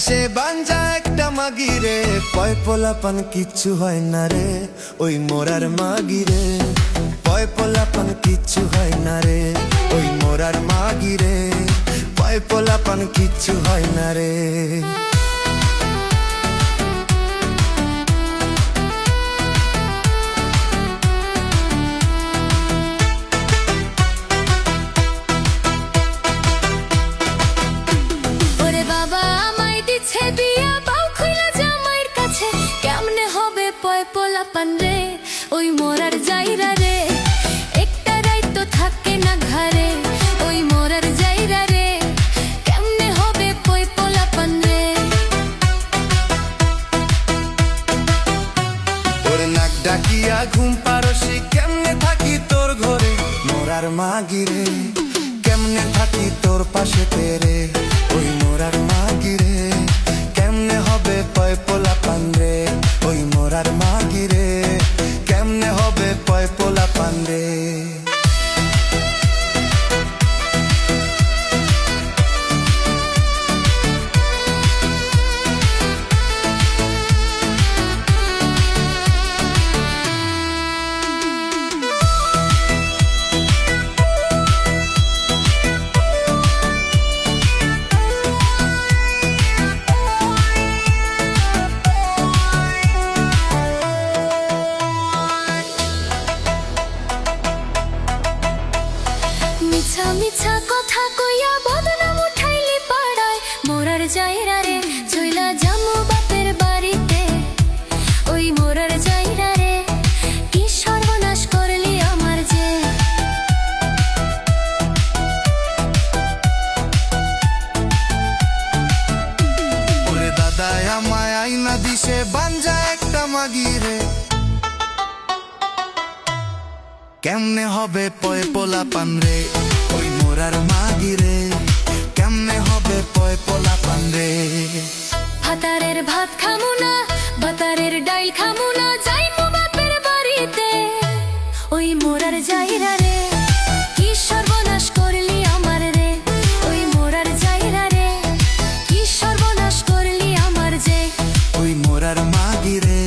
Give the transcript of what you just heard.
দিশে বাঞ্জা একটা মাগি রে, পয় পোলাপান কিচ্ছু হয় না রে ওই মোরার মাগি রে। পয় পোলাপান কিচ্ছু হয় না রে ওই মোরার মাগি রে, পয় পোলাপান কিচ্ছু হয় না রে। কেমনে হবে পয় পোলাপান রে ওই মোরার যাইরা রে, একটা রাইত থাকে না ঘরে ওই মোরার যাইরা রে, কেমনে হবে পয় পোলাপান রে। ওর নাক ডাকিয়া ঘুম পারসি কেমনে থাকি তোর ঘরে মোরার মাগি রে, কেমনে থাকি তোর পাশে তেরে ওই মোরার মাগি রে, কেমনে হবে পয় পোলাপান রে ওই মোরার মাগি রে, কেমনে হবে পয় পোলাপান রে। মিছা মিছা কথা কইয়া বদনাম উঠাইলি পাড়ায় মোরার যাইরা রে, চইলা যামু বাপের বাড়িতে ওই মোরার যাইরা রে, কি সর্বনাশ করলি আমার যে। ওরে দাদা আমায় আইনা দিশে বাঞ্জা একটা মাগি রে, কেমনে হবে পয় পোলাপান রে ওই মোরার মাগি রে, কেমনে হবে পয় পোলাপান রে। ভাতারের ভাত খামু না ভাতারের ডাইল খামু না, যাইমু বাপের বাড়িতে ওই মোরার যাইরা রে, কি সর্বনাশ করলি আমার রে ওই মোরার যাইরা রে, কি সর্বনাশ করলি আমার যে। ওই মোরার মাগি রে,